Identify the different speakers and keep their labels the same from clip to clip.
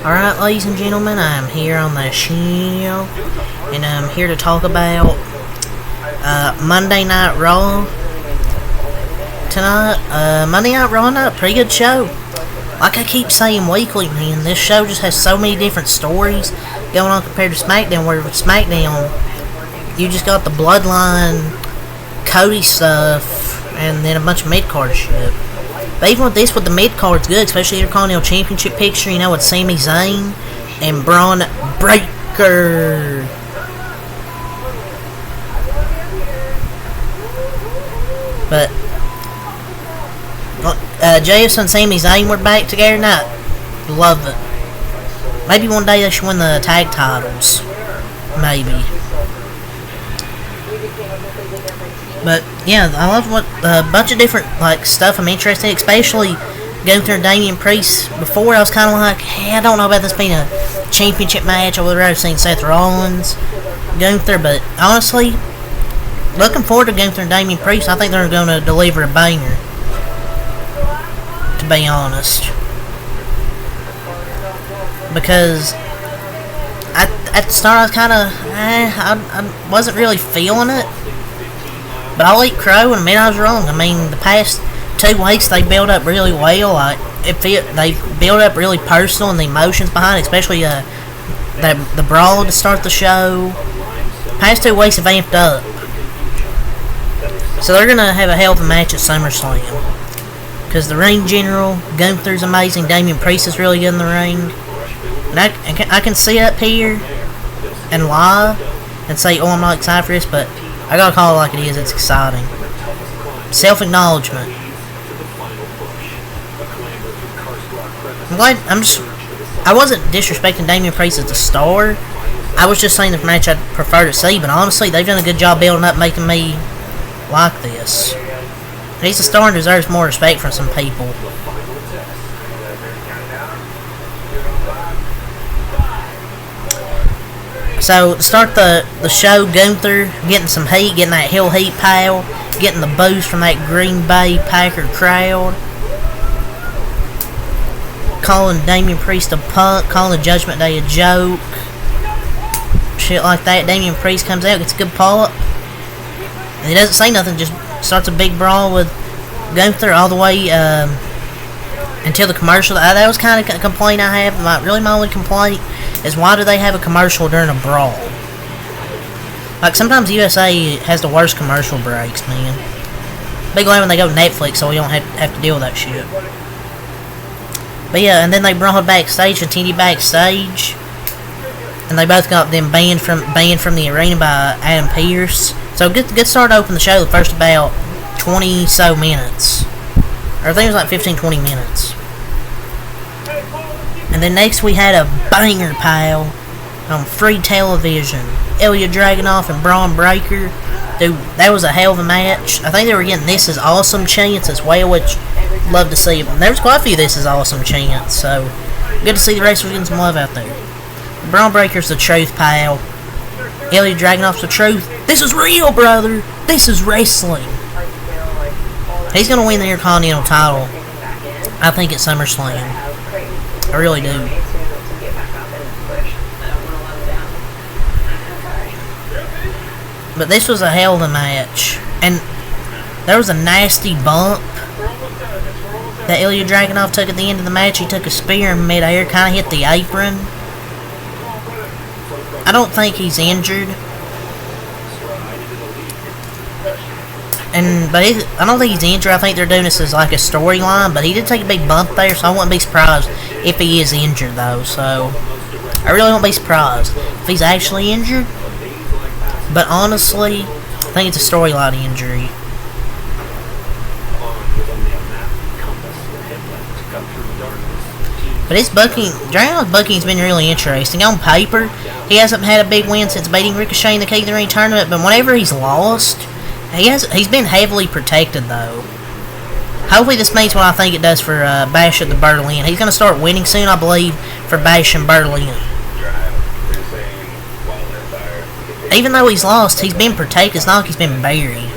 Speaker 1: Alright, ladies and gentlemen, I'm here on the show, and I'm here to talk about Monday Night Raw tonight. Monday Night Raw tonight, pretty good show. Like I keep saying weekly, man, this show just has so many different stories going on compared to SmackDown, where with SmackDown, you just got the Bloodline, Cody stuff, and then a bunch of mid-card shit. But even with this, with the mid-card's good, especially your Continental Championship picture, you know, with Sami Zayn and Braun Breaker. But JS and Sami Zayn were back together tonight. Love it. Maybe one day they should win the tag titles. Maybe. But yeah, I love what a bunch of different stuff I'm interested in, especially Gunther and Damian Priest. Before I was kind of like, hey, I don't know about this being a championship match. I would rather seen Seth Rollins, Gunther, but honestly, looking forward to Gunther and Damian Priest. I think they're going to deliver a banger, to be honest, because at the start I was kind of, I wasn't really feeling it. But I'll eat crow and admit I was wrong. I mean, the past 2 weeks they built up really well. They built up really personal and the emotions behind it, especially the brawl to start the show. Past 2 weeks have amped up. So they're gonna have a hell of a match at SummerSlam. Because the ring general, Gunther's amazing, Damian Priest is really good in the ring. And I can sit up here and lie and say, oh, I'm not excited for this, but I gotta call it like it is. It's exciting. Self-acknowledgement. I wasn't disrespecting Damian Priest as a star. I was just saying the match I'd prefer to see. But honestly, they've done a good job building up, making me like this. He's a star and deserves more respect from some people. So, to start the show, Gunther getting some heat, getting that Hell Heat pile, getting the boost from that Green Bay Packer crowd, calling Damian Priest a punk, calling the Judgment Day a joke, shit like that. Damian Priest comes out, gets a good pop, and he doesn't say nothing, just starts a big brawl with Gunther all the way until the commercial. That was kind of a complaint I have. My only complaint is, why do they have a commercial during a brawl? Like, sometimes USA has the worst commercial breaks, man. Big glad when they go to Netflix, so we don't have to deal with that shit. But yeah, and then they brawled backstage, continued backstage, and they both got them banned from the arena by Adam Pearce. So good start to open the show. The first about 20 so minutes, or I think it was like 15-20 minutes. And then next we had a banger pile on free television. Ilya Dragunov and Braun Breaker. Dude, that was a hell of a match. I think they were getting This Is Awesome chants as well, which love to see. There was quite a few This Is Awesome chants, so good to see the wrestlers getting some love out there. Braun Breaker's the truth, pal. Ilya Dragunov's the truth. This is real, brother. This is wrestling. He's going to win the Intercontinental title, I think, at SummerSlam. I really do. But this was a hell of a match. And there was a nasty bump that Ilya Dragunov took at the end of the match. He took a spear in midair, kind of hit the apron. I don't think he's injured. I don't think he's injured. I think they're doing this as like a storyline, but he did take a big bump there, so I wouldn't be surprised if he is injured, though. So I really won't be surprised if he's actually injured. But honestly, I think it's a storyline injury. But his booking, Dragunov's booking's been really interesting. On paper, he hasn't had a big win since beating Ricochet in the King of the Ring tournament, but whenever he's lost, he's been heavily protected, though. Hopefully this means what I think it does for Bash at the Berlin. He's going to start winning soon, I believe, for Bash in Berlin. Even though he's lost, he's been protected. It's not like he's been buried.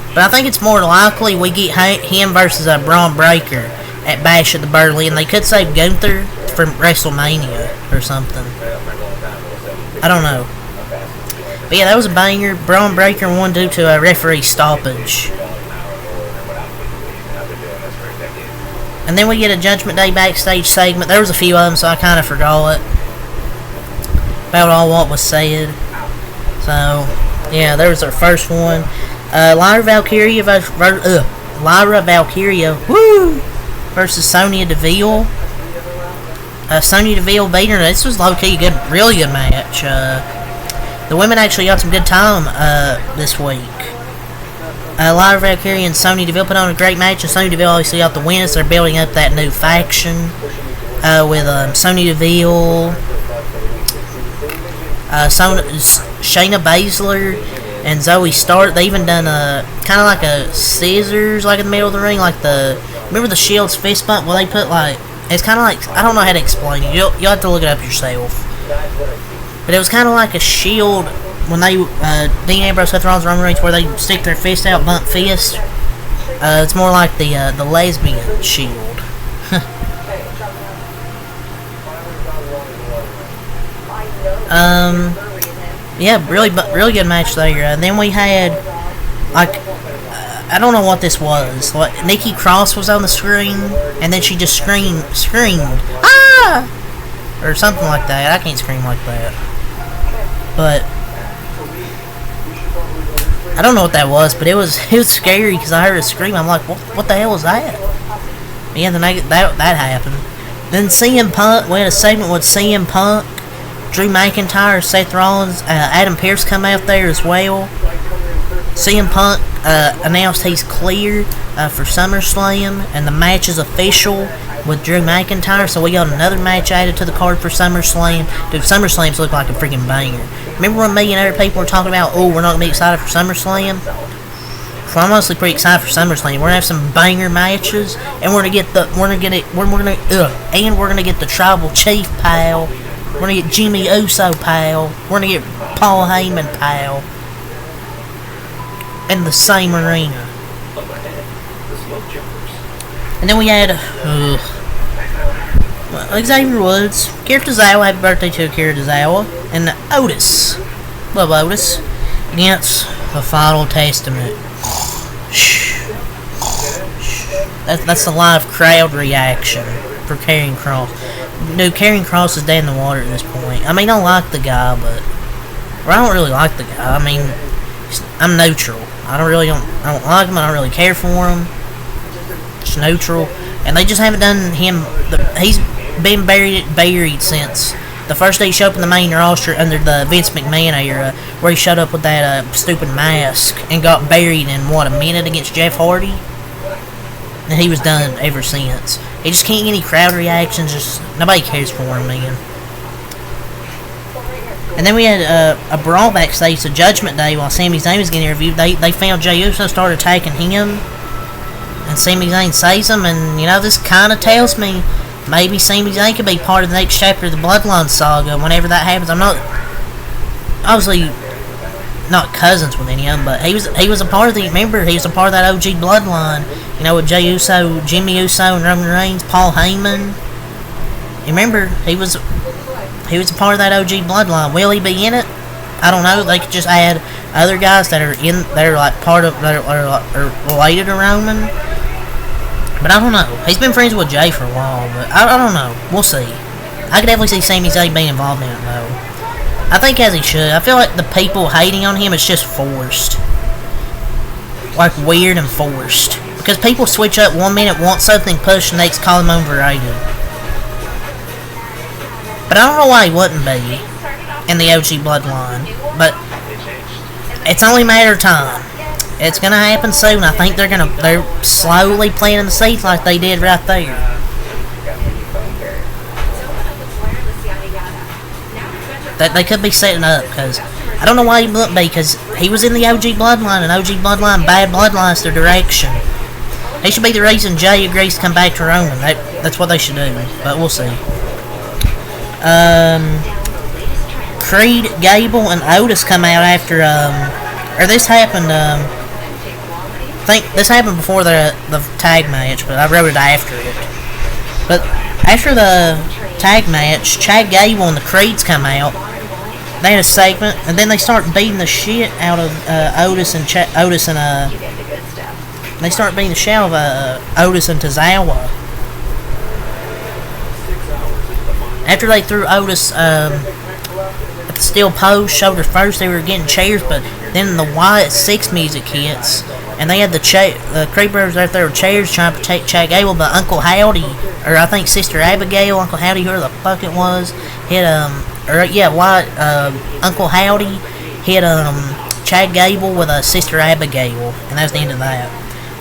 Speaker 1: But I think it's more likely we get him versus Braun Breaker at Bash at the Berlin. They could save Gunther for WrestleMania or something. I don't know. But yeah, that was a banger. Braun Breaker won due to a referee stoppage. And then we get a Judgment Day backstage segment. There was a few of them, so I kind of forgot about all what was said. So, yeah, there was our first one. Lyra Valkyria versus Sonya Deville. Sonya Deville beat her. This was low-key good, really good match. The women actually got some good time this week. Lyra Valkyria and Sonya Deville put on a great match, and Sonya Deville obviously got the win, so they're building up that new faction with Sonya Deville, Shayna Baszler, and Zoe Stark. They even done kind of like a scissors, like in the middle of the ring, like remember the Shield's fist bump? Well, they put like, it's kind of like, I don't know how to explain it. You'll have to look it up yourself. But it was kind of like a Shield when they Dean Ambrose, Seth Rollins, Roman Reigns, where they stick their fist out, bump fist. It's more like the lesbian Shield. Yeah, really good match there. And then we had, like, I don't know what this was. Like, Nikki Cross was on the screen, and then she just screamed, ah, or something like that. I can't scream like that, but I don't know what that was. But it was scary because I heard a scream. I'm like, what the hell was that? Yeah, then that happened. Then CM Punk, we had a segment with CM Punk, Drew McIntyre, Seth Rollins, Adam Pearce come out there as well. CM Punk announced he's clear for SummerSlam, and the match is official with Drew McIntyre, so we got another match added to the card for SummerSlam. Dude, SummerSlams look like a freaking banger. Remember when me and other people were talking about, oh, we're not going to be excited for SummerSlam? So I'm honestly pretty excited for SummerSlam. We're going to have some banger matches, and we're going to get the Tribal Chief pal. We're going to get Jimmy Uso pal. We're going to get Paul Heyman pal. In the same arena. And then we had Xavier Woods, Kira Tozawa, happy birthday to Kira Tozawa, and Otis, love Otis, against the Final Testament. That's a live crowd reaction for Karrion Kross. Dude, Karrion Kross is dead in the water at this point. I mean, I like the guy, but I don't really like the guy. I mean, I'm neutral. I don't like him. I don't really care for him. Just neutral. And they just haven't done him. He's been buried since the first day he showed up in the main roster under the Vince McMahon era, where he showed up with that stupid mask and got buried in a minute against Jeff Hardy. And he was done ever since. He just can't get any crowd reactions. Just nobody cares for him, man. And then we had a brawl backstage to Judgment Day while Sami Zayn was getting interviewed. They found Jey Uso, started attacking him, and Sami Zayn saves him. And this kind of tells me maybe Sami Zayn could be part of the next chapter of the Bloodline saga whenever that happens. I'm not obviously not cousins with any of them, but he was a part of the. Remember, he was a part of that OG Bloodline. With Jey Uso, Jimmy Uso, and Roman Reigns, Paul Heyman. You remember he was a part of that OG Bloodline. Will he be in it? I don't know. They could just add other guys that are like part of, that are related to Roman. But I don't know. He's been friends with Jay for a while, but I don't know. We'll see. I could definitely see Sami Zayn being involved in it, though. I think as he should. I feel like the people hating on him is just forced. Like weird and forced. Because people switch up 1 minute, want something pushed, and next call him overrated. But I don't know why he wouldn't be in the OG Bloodline. But it's only a matter of time. It's gonna happen soon. I think they're slowly planting the seeds like they did right there. That they could be setting up, because I don't know why he wouldn't be, because he was in the OG Bloodline, and OG Bloodline, bad bloodline's their direction. He should be the reason Jay agrees to come back to Roman. That's what they should do, but we'll see. Creed, Gable, and Otis come out after, or this happened, I think this happened before the tag match, but I wrote it after it. But after the tag match, Chad Gable and the Creeds come out. They had a segment, and then they start beating the shit out of Otis and they start beating the shit out of Otis and Tozawa. After they threw Otis at the steel post, shoulder first, they were getting chairs, but then the Wyatt Six music hits, and they had the Creed brothers out there with chairs trying to protect Chad Gable, but Uncle Howdy, or I think Sister Abigail, Uncle Howdy, whoever the fuck it was, hit Uncle Howdy hit Chad Gable with a Sister Abigail, and that was the end of that.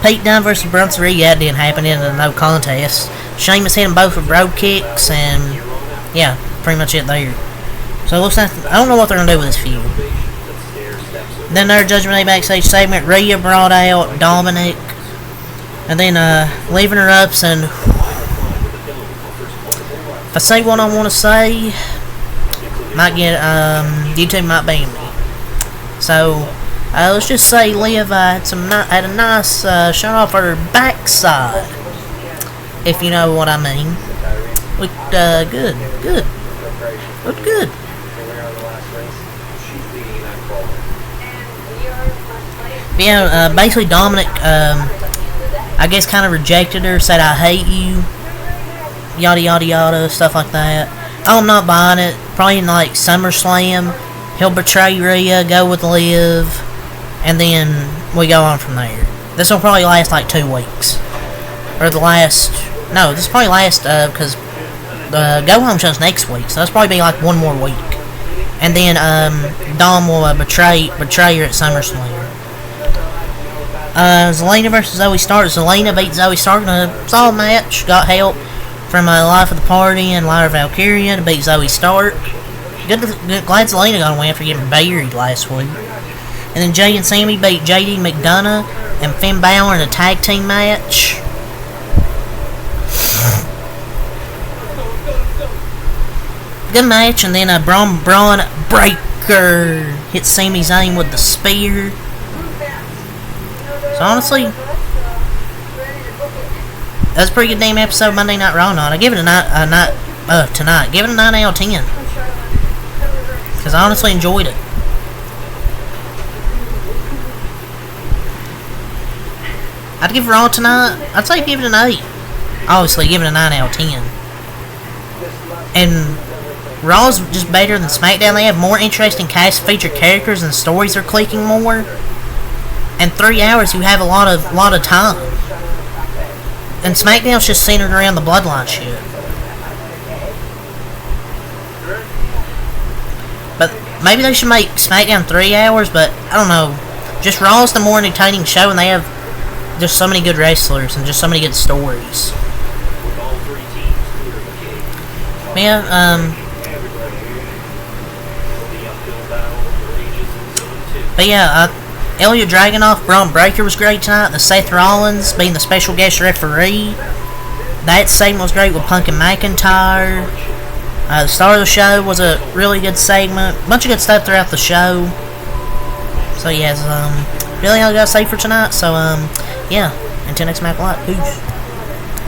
Speaker 1: Pete Dunne versus Bronson Reed, that didn't happen in a no contest. Sheamus hit them both with road kicks, and yeah, pretty much it there. So it looks like, I don't know what they're gonna do with this feud. Then their Judgment Day backstage segment, Rhea brought out Dominic, and then leaving her up, and if I say what I want to say, might get YouTube might ban me. So let's just say Liv had a nice shot off her backside, if you know what I mean. Looked good. Looked good. But yeah, basically Dominic, I guess, kind of rejected her, said I hate you, yada yada yada, stuff like that. I'm not buying it. Probably in like SummerSlam, he'll betray Rhea, go with Liv, and then we go on from there. This will probably last like 2 weeks, or this probably last because the Go Home show's next week, so that's probably be like 1 more week, and then Dom will betray her at SummerSlam. Zelina versus Zoe Stark. Zelina beat Zoe Stark in a solid match. Got help from Life of the Party and Lyra Valkyria to beat Zoe Stark. Glad Zelina got away after getting buried last week. And then Jay and Sammy beat JD McDonough and Finn Balor in a tag team match. Good match, and then Braun Breaker hit Sami Zayn with the spear. So honestly, that's a pretty good damn episode of Monday Night Raw night. I give it tonight. Give it a 9 out of 10. Because I honestly enjoyed it. I'd give Raw tonight, I'd say give it an 8. Obviously, give it a 9 out of 10. And Raw's just better than SmackDown. They have more interesting cast feature characters and stories are clicking more. And 3 hours, you have a lot of time. And SmackDown's just centered around the Bloodline shit. But maybe they should make SmackDown 3 hours, but I don't know. Just Raw's the more entertaining show, and they have just so many good wrestlers and just so many good stories. Yeah, but yeah, Ilya Dragunov, Braun Breaker was great tonight. The Seth Rollins being the special guest referee. That segment was great with Punk and McIntyre. The star of the show was a really good segment. A bunch of good stuff throughout the show. So yeah, really all I gotta say for tonight. So yeah, until next Mac Live, peace.